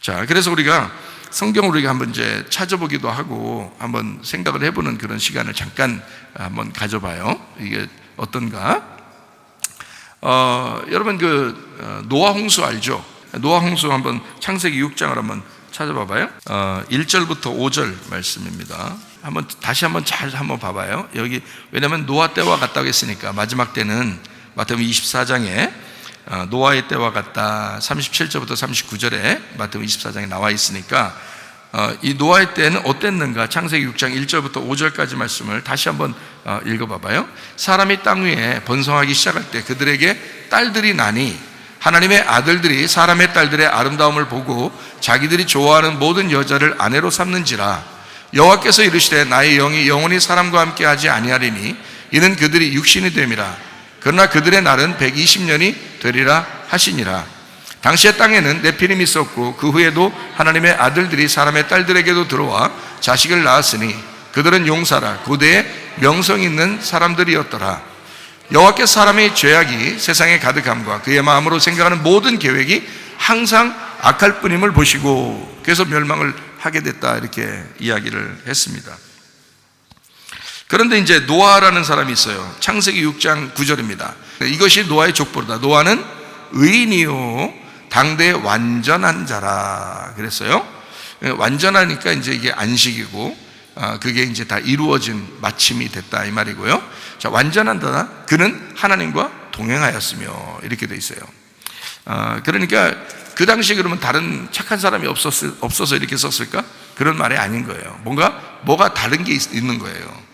자, 그래서 우리가 성경을 우리가 한번 이제 찾아보기도 하고 한번 생각을 해보는 그런 시간을 잠깐 한번 가져봐요. 이게 어떤가? 여러분 노아 홍수 알죠? 노아 홍수 한번 창세기 6장을 한번 찾아봐봐요. 1절부터 5절 말씀입니다. 다시 한번 잘 한번 봐봐요. 여기 왜냐하면 노아 때와 같다고 했으니까 마지막 때는 마태복음 24장에 노아의 때와 같다 37절부터 39절에 마태복음 24장에 나와 있으니까 이 노아의 때는 어땠는가? 창세기 6장 1절부터 5절까지 말씀을 다시 한번 읽어봐봐요. 사람이 땅 위에 번성하기 시작할 때 그들에게 딸들이 나니 하나님의 아들들이 사람의 딸들의 아름다움을 보고 자기들이 좋아하는 모든 여자를 아내로 삼는지라. 여호와께서 이르시되 나의 영이 영원히 사람과 함께 하지 아니하리니 이는 그들이 육신이 됨이라. 그러나 그들의 날은 120년이 되리라 하시니라. 당시의 땅에는 네피림이 있었고 그 후에도 하나님의 아들들이 사람의 딸들에게도 들어와 자식을 낳았으니 그들은 용사라 고대에 명성 있는 사람들이었더라. 여호와께서 사람의 죄악이 세상에 가득함과 그의 마음으로 생각하는 모든 계획이 항상 악할 뿐임을 보시고 그래서 멸망을 하게 됐다 이렇게 이야기를 했습니다. 그런데 이제 노아라는 사람이 있어요. 창세기 6장 9절입니다. 이것이 노아의 족보다. 노아는 의인이요 당대의 완전한 자라 그랬어요. 완전하니까 이제 이게 안식이고 그게 이제 다 이루어진 마침이 됐다 이 말이고요. 자, 완전한다. 그는 하나님과 동행하였으며 이렇게 돼 있어요. 그러니까 그 당시 그러면 다른 착한 사람이 없어서 이렇게 썼을까? 그런 말이 아닌 거예요. 뭐가 다른 게 있는 거예요.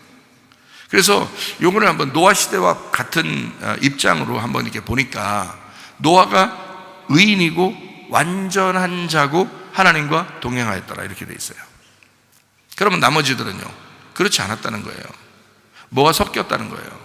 그래서 요거를 한번 노아 시대와 같은 입장으로 한번 이렇게 보니까 노아가 의인이고 완전한 자고 하나님과 동행하였더라 이렇게 돼 있어요. 그러면 나머지들은요 그렇지 않았다는 거예요. 뭐가 섞였다는 거예요.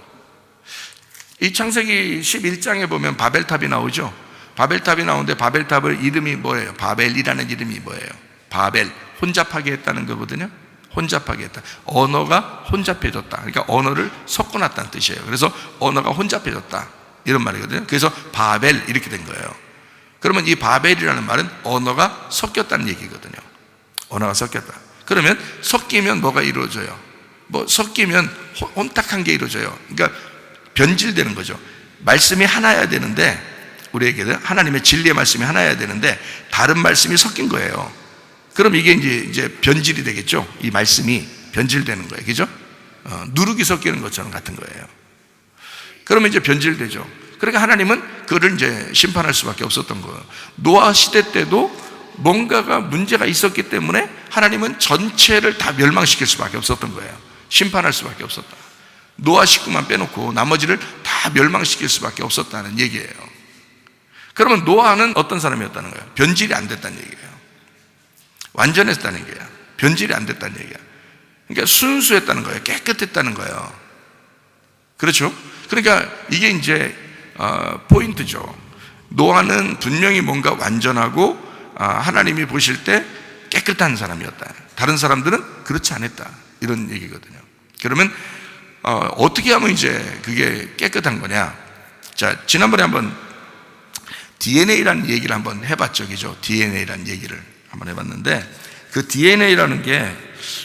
이 창세기 11장에 보면 바벨탑이 나오죠. 바벨탑이 나오는데 바벨탑을 이름이 뭐예요? 바벨이라는 이름이 뭐예요? 바벨, 혼잡하게 했다는 거거든요. 혼잡하게 했다. 언어가 혼잡해졌다. 그러니까 언어를 섞어놨다는 뜻이에요. 그래서 언어가 혼잡해졌다 이런 말이거든요. 그래서 바벨 이렇게 된 거예요. 그러면 이 바벨이라는 말은 언어가 섞였다는 얘기거든요. 언어가 섞였다. 그러면 섞이면 뭐가 이루어져요? 섞이면 혼탁한 게 이루어져요. 그러니까 변질되는 거죠. 말씀이 하나여야 되는데 우리에게는 하나님의 진리의 말씀이 하나여야 되는데 다른 말씀이 섞인 거예요. 그럼 이게 이제 변질이 되겠죠. 이 말씀이 변질되는 거예요. 그죠? 누룩이 섞이는 것처럼 같은 거예요. 그러면 이제 변질되죠. 그러니까 하나님은 그를 이제 심판할 수밖에 없었던 거예요. 노아 시대 때도 뭔가가 문제가 있었기 때문에 하나님은 전체를 다 멸망시킬 수밖에 없었던 거예요. 심판할 수밖에 없었다. 노아 식구만 빼놓고 나머지를 다 멸망시킬 수밖에 없었다는 얘기예요. 그러면 노아는 어떤 사람이었다는 거예요? 변질이 안 됐다는 얘기예요. 완전했다는 얘기예요. 변질이 안 됐다는 얘기예요. 그러니까 순수했다는 거예요. 깨끗했다는 거예요. 그렇죠? 그러니까 이게 이제 포인트죠. 노아는 분명히 뭔가 완전하고 하나님이 보실 때 깨끗한 사람이었다. 다른 사람들은 그렇지 않았다. 이런 얘기거든요. 그러면 어떻게 하면 이제 그게 깨끗한 거냐? 자, 지난번에 한번 DNA라는 얘기를 한번 해봤죠. 그죠? DNA라는 얘기를 한번 해봤는데 그 DNA라는 게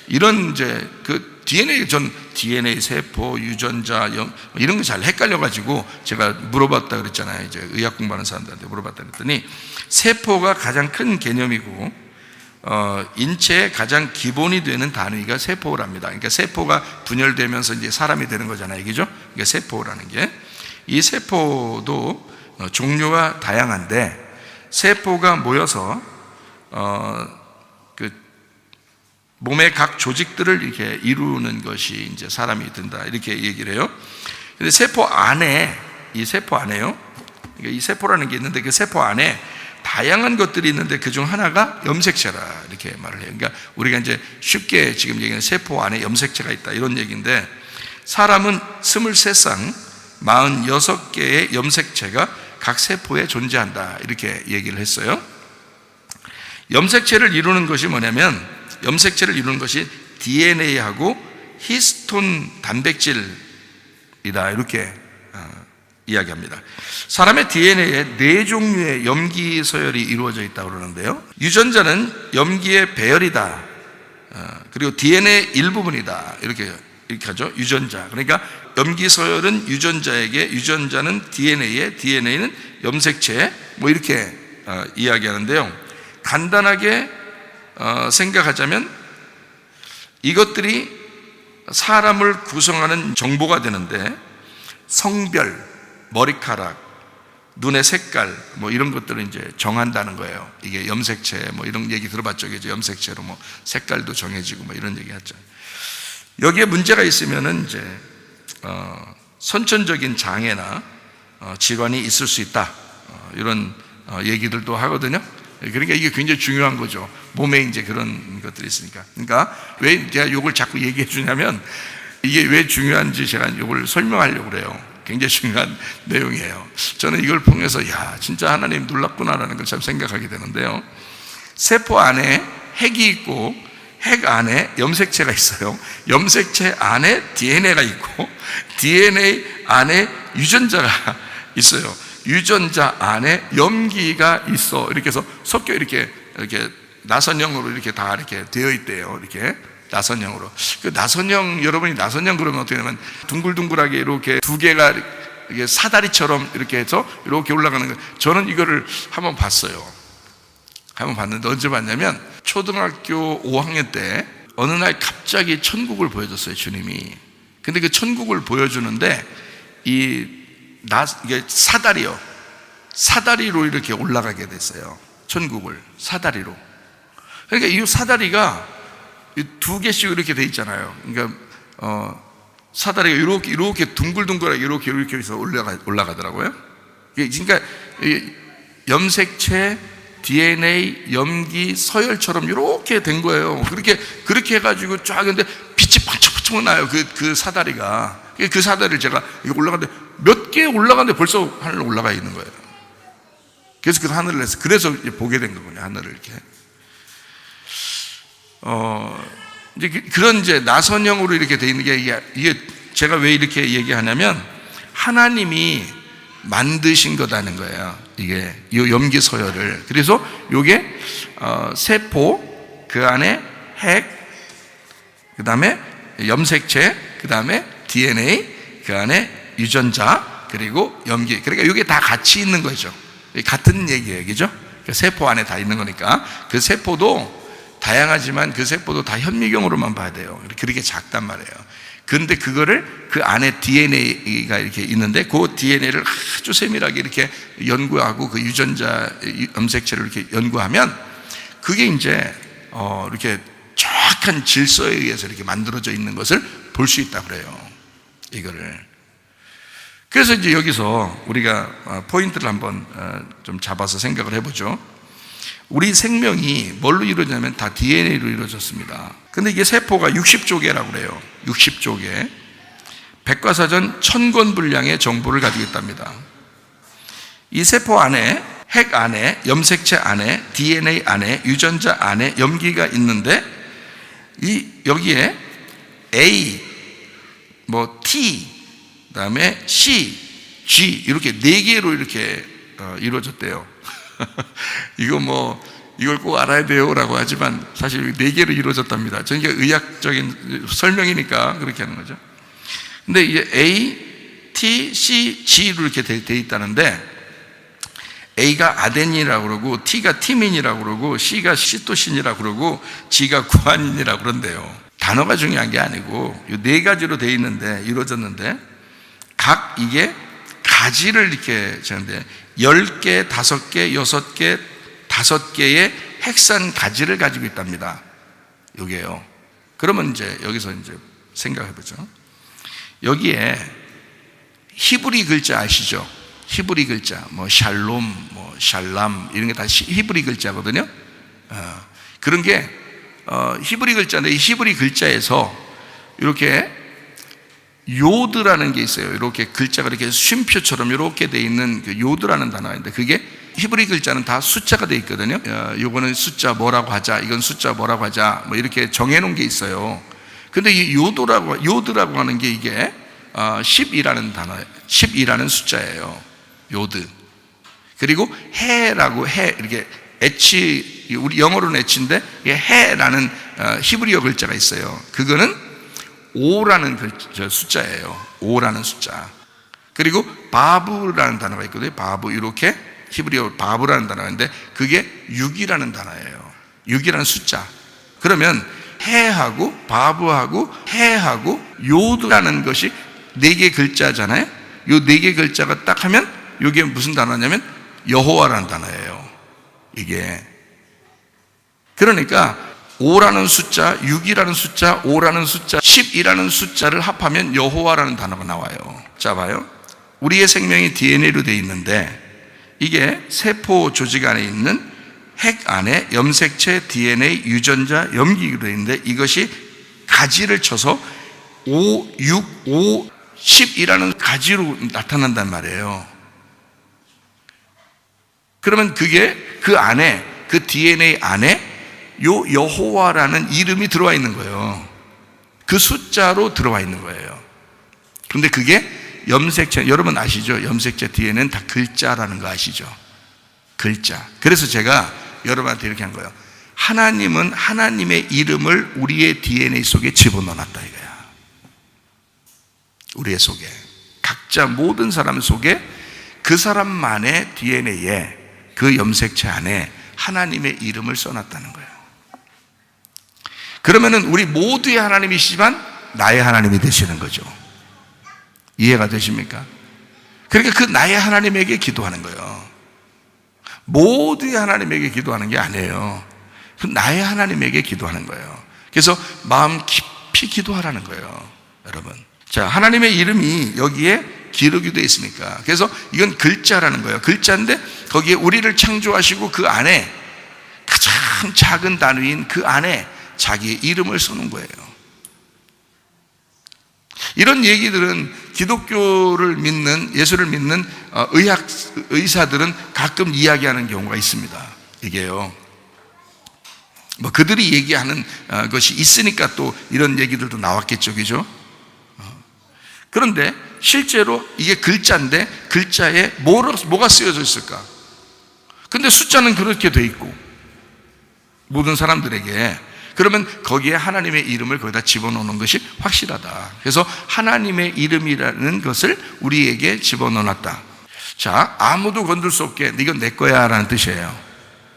이런 이제 그 DNA 세포, 유전자, 이런 거 잘 헷갈려가지고 제가 물어봤다 그랬잖아요. 이제 의학 공부하는 사람들한테 물어봤다 그랬더니 세포가 가장 큰 개념이고 인체의 가장 기본이 되는 단위가 세포랍니다. 그러니까 세포가 분열되면서 이제 사람이 되는 거잖아요. 그죠? 그러니까 세포라는 게 이 세포도 종류가 다양한데 세포가 모여서 그 몸의 각 조직들을 이렇게 이루는 것이 이제 사람이 된다 이렇게 얘기를 해요. 근데 세포 안에 이 세포 안에요. 그러니까 이 세포라는 게 있는데 그 세포 안에 다양한 것들이 있는데 그 중 하나가 염색체라 이렇게 말을 해요. 그러니까 우리가 이제 쉽게 지금 얘기하는 세포 안에 염색체가 있다 이런 얘기인데 사람은 23쌍 46개의 염색체가 각 세포에 존재한다 이렇게 얘기를 했어요. 염색체를 이루는 것이 뭐냐면 염색체를 이루는 것이 DNA하고 히스톤 단백질이다 이렇게 이야기합니다. 사람의 DNA에 4종류의 염기 서열이 이루어져 있다고 그러는데요. 유전자는 염기의 배열이다. 그리고 DNA 일부분이다. 이렇게 하죠. 유전자. 그러니까 염기 서열은 유전자에게, 유전자는 DNA에, DNA는 염색체, 뭐 이렇게 이야기하는데요. 간단하게 생각하자면 이것들이 사람을 구성하는 정보가 되는데, 성별, 머리카락, 눈의 색깔, 뭐 이런 것들을 이제 정한다는 거예요. 이게 염색체, 뭐 이런 얘기 들어봤죠. 이제 염색체로 뭐 색깔도 정해지고 뭐 이런 얘기 하죠. 여기에 문제가 있으면은 이제 선천적인 장애나 질환이 있을 수 있다. 이런 얘기들도 하거든요. 그러니까 이게 굉장히 중요한 거죠. 몸에 이제 그런 것들이 있으니까. 그러니까 왜 제가 이걸 자꾸 얘기해 주냐면, 이게 왜 중요한지 제가 이걸 설명하려고 그래요. 굉장히 중요한 내용이에요. 저는 이걸 통해서 진짜 하나님 놀랍구나라는 걸 참 생각하게 되는데요. 세포 안에 핵이 있고 핵 안에 염색체가 있어요. 염색체 안에 DNA가 있고 DNA 안에 유전자가 있어요. 유전자 안에 염기가 있어. 이렇게 해서 섞여 이렇게 나선형으로 이렇게 다 이렇게 되어 있대요. 이렇게 나선형으로. 그 나선형, 여러분이 나선형 그러면 어떻게 되냐면 둥글둥글하게 이렇게 두 개가 이렇게 사다리처럼 이렇게 해서 이렇게 올라가는 거예요. 저는 이거를 한번 봤어요. 한번 봤는데 언제 봤냐면 초등학교 5학년 때 어느 날 갑자기 천국을 보여줬어요, 주님이. 근데 그 천국을 보여주는데 이게 사다리로 이렇게 올라가게 됐어요. 천국을 사다리로. 그러니까 이 사다리가 두 개씩 이렇게 돼 있잖아요. 그러니까 사다리가 이렇게 둥글둥글하게 이렇게 해서 올라가더라고요. 그러니까 염색체, DNA, 염기, 서열처럼 이렇게 된 거예요. 그렇게 해가지고 쫙 했는데 빛이 반짝반짝 나요. 그 사다리가. 그 사다리를 제가 올라가는데 몇 개 올라가는데 벌써 하늘로 올라가 있는 거예요. 그래서 그 하늘을 해서 그래서 보게 된 거군요. 하늘을 이렇게. 이제 그런 이제 나선형으로 이렇게 돼 있는 게 이게 제가 왜 이렇게 얘기하냐면 하나님이 만드신 거다는 거예요. 이게 이 염기 서열을. 그래서 이게 세포, 그 안에 핵, 그 다음에 염색체, 그 다음에 DNA, 그 안에 유전자, 그리고 염기. 그러니까 이게 다 같이 있는 거죠. 같은 얘기예요, 그죠? 세포 안에 다 있는 거니까. 그 세포도 다양하지만 그 세포도 다 현미경으로만 봐야 돼요. 그렇게 작단 말이에요. 그런데 그거를 그 안에 DNA가 이렇게 있는데 그 DNA를 아주 세밀하게 이렇게 연구하고 그 유전자 염색체를 이렇게 연구하면 그게 이제 이렇게 정확한 질서에 의해서 이렇게 만들어져 있는 것을 볼 수 있다 그래요. 이거를. 그래서 이제 여기서 우리가 포인트를 한번 좀 잡아서 생각을 해보죠. 우리 생명이 뭘로 이루어지냐면 다 DNA로 이루어졌습니다. 근데 이게 세포가 60조개라고 그래요. 60조개. 백과사전 1000권 분량의 정보를 가지고 있답니다. 이 세포 안에, 핵 안에, 염색체 안에, DNA 안에, 유전자 안에 염기가 있는데 여기에 A, T, 그다음에 C, G 이렇게 4개로 이렇게 이루어졌대요. 이걸 꼭 알아야 돼요라고 하지만 사실 4개로 이루어졌답니다. 저는 이게 의학적인 설명이니까 그렇게 하는 거죠. 근데 이제 A, T, C, G로 이렇게 돼 있다는데 A가 아데닌이라고 그러고 T가 티민이라고 그러고 C가 시토신이라고 그러고 G가 구아닌이라고 그런데요. 단어가 중요한 게 아니고 이 4가지로 돼 있는데 이루어졌는데 각 이게 가지를 이렇게 하는데 10개, 5개, 6개, 5개의 핵산 가지를 가지고 있답니다. 여기에요. 그러면 이제 여기서 이제 생각해 보죠. 여기에 히브리 글자 아시죠? 히브리 글자, 샬롬, 샬람 이런 게 다 히브리 글자거든요. 그런 게 히브리 글자인데 이 히브리 글자에서 이렇게 요드라는 게 있어요. 이렇게 글자가 이렇게 쉼표처럼 이렇게 돼 있는 그 요드라는 단어인데 그게 히브리 글자는 다 숫자가 돼 있거든요. 요거는 숫자 뭐라고 하자, 이건 숫자 뭐라고 하자, 이렇게 정해놓은 게 있어요. 근데 이 요드라고 하는 게 이게 10이라는 단어예요. 12라는 숫자예요. 요드. 그리고 해라고 해, 이렇게 H, 우리 영어로는 H인데 해라는 히브리어 글자가 있어요. 그거는 5라는 숫자예요. 5라는 숫자. 그리고 바브라는 단어가 있거든요. 바브, 이렇게 히브리어 바브라는 단어가 있는데 그게 6이라는 단어예요. 6이라는 숫자. 그러면 해하고 바브하고 해하고 요드라는 것이 4개 글자잖아요. 요 4개 글자가 딱 하면 이게 무슨 단어냐면 여호와라는 단어예요. 이게. 그러니까 5라는 숫자, 6이라는 숫자, 5라는 숫자, 10이라는 숫자를 합하면 여호와라는 단어가 나와요. 자, 봐요. 우리의 생명이 DNA로 되어 있는데 이게 세포 조직 안에 있는 핵 안에 염색체, DNA, 유전자, 염기로 되어 있는데 이것이 가지를 쳐서 5, 6, 5, 10이라는 가지로 나타난단 말이에요. 그러면 그게 그 안에, 그 DNA 안에 요 여호와라는 이름이 들어와 있는 거예요. 그 숫자로 들어와 있는 거예요. 그런데 그게 염색체, 여러분 아시죠? 염색체 DNA는 다 글자라는 거 아시죠? 글자. 그래서 제가 여러분한테 이렇게 한 거예요. 하나님은 하나님의 이름을 우리의 DNA 속에 집어넣어놨다 이거야. 우리의 속에. 각자 모든 사람 속에 그 사람만의 DNA에 그 염색체 안에 하나님의 이름을 써놨다는 거예요. 그러면은 우리 모두의 하나님이시지만 나의 하나님이 되시는 거죠. 이해가 되십니까? 그러니까 그 나의 하나님에게 기도하는 거예요. 모두의 하나님에게 기도하는 게 아니에요. 그 나의 하나님에게 기도하는 거예요. 그래서 마음 깊이 기도하라는 거예요, 여러분. 자, 하나님의 이름이 여기에 기록이 되어 있으니까. 그래서 이건 글자라는 거예요. 글자인데 거기에 우리를 창조하시고 그 안에 가장 작은 단위인 그 안에 자기의 이름을 써놓은 거예요. 이런 얘기들은 기독교를 믿는, 예수를 믿는 의사들은 가끔 이야기하는 경우가 있습니다. 이게요. 뭐 그들이 얘기하는 것이 있으니까 또 이런 얘기들도 나왔겠죠, 그죠? 그런데 실제로 이게 글자인데 글자에 뭐가 쓰여져 있을까? 근데 숫자는 그렇게 돼 있고 모든 사람들에게. 그러면 거기에 하나님의 이름을 거기다 집어넣는 것이 확실하다. 그래서 하나님의 이름이라는 것을 우리에게 집어넣었다. 자, 아무도 건들 수 없게 이건 내 거야 라는 뜻이에요.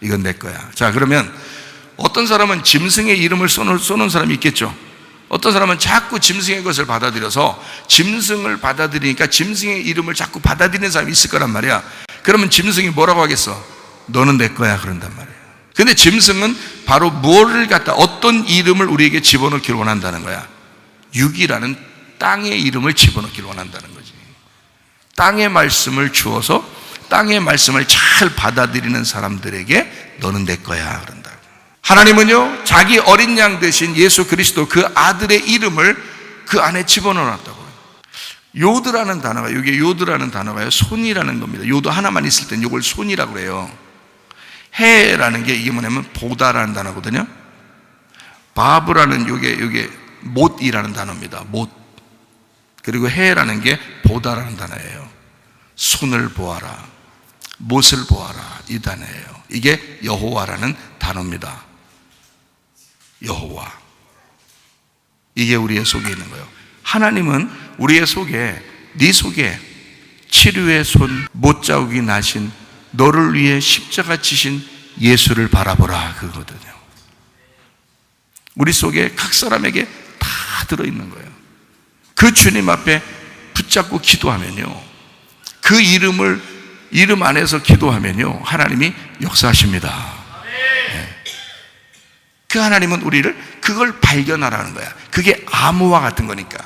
이건 내 거야. 자, 그러면 어떤 사람은 짐승의 이름을 쏘는 사람이 있겠죠. 어떤 사람은 자꾸 짐승의 것을 받아들여서 짐승을 받아들이니까 짐승의 이름을 자꾸 받아들이는 사람이 있을 거란 말이야. 그러면 짐승이 뭐라고 하겠어? 너는 내 거야 그런단 말이에요. 근데 짐승은 바로 뭐를 갖다 어떤 이름을 우리에게 집어넣기를 원한다는 거야. 육이라는 땅의 이름을 집어넣기를 원한다는 거지. 땅의 말씀을 주어서 땅의 말씀을 잘 받아들이는 사람들에게 너는 내 거야 그런다. 하나님은요, 자기 어린 양 대신 예수 그리스도 그 아들의 이름을 그 안에 집어넣었다고요. 요드라는 단어가, 이게 요드라는 단어가요, 손이라는 겁니다. 요드 하나만 있을 땐 이걸 손이라고 그래요. 해라는 게 이게 뭐냐면 보다라는 단어거든요. 바브라는 요게 못이라는 단어입니다. 못. 그리고 해라는 게 보다라는 단어예요. 손을 보아라, 못을 보아라, 이 단어예요. 이게 여호와라는 단어입니다. 여호와. 이게 우리의 속에 있는 거예요. 하나님은 우리의 속에, 네 속에 치료의 손, 못자국이 나신 너를 위해 십자가 지신 예수를 바라보라 그거거든요. 우리 속에 각 사람에게 다 들어있는 거예요. 그 주님 앞에 붙잡고 기도하면요, 그 이름 안에서 기도하면요, 하나님이 역사하십니다. 네. 그 하나님은 우리를 그걸 발견하라는 거야. 그게 암호와 같은 거니까,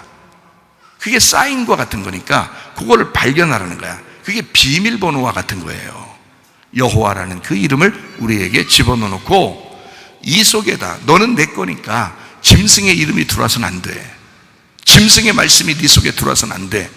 그게 사인과 같은 거니까 그거를 발견하라는 거야. 그게 비밀번호와 같은 거예요. 여호와라는 그 이름을 우리에게 집어넣고 이 속에다 너는 내 거니까 짐승의 이름이 들어와서는 안 돼. 짐승의 말씀이 네 속에 들어와서는 안 돼.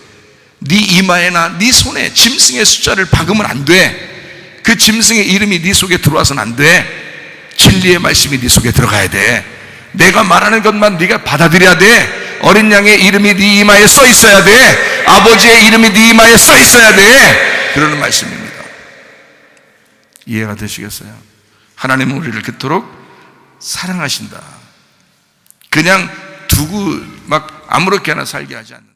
네 이마에나 네 손에 짐승의 숫자를 박으면 안 돼. 그 짐승의 이름이 네 속에 들어와서는 안 돼. 진리의 말씀이 네 속에 들어가야 돼. 내가 말하는 것만 네가 받아들여야 돼. 어린 양의 이름이 네 이마에 써 있어야 돼. 아버지의 이름이 네 이마에 써 있어야 돼. 그러는 말씀입니다. 이해가 되시겠어요? 하나님은 우리를 그토록 사랑하신다. 그냥 두고 막 아무렇게나 살게 하지 않는다.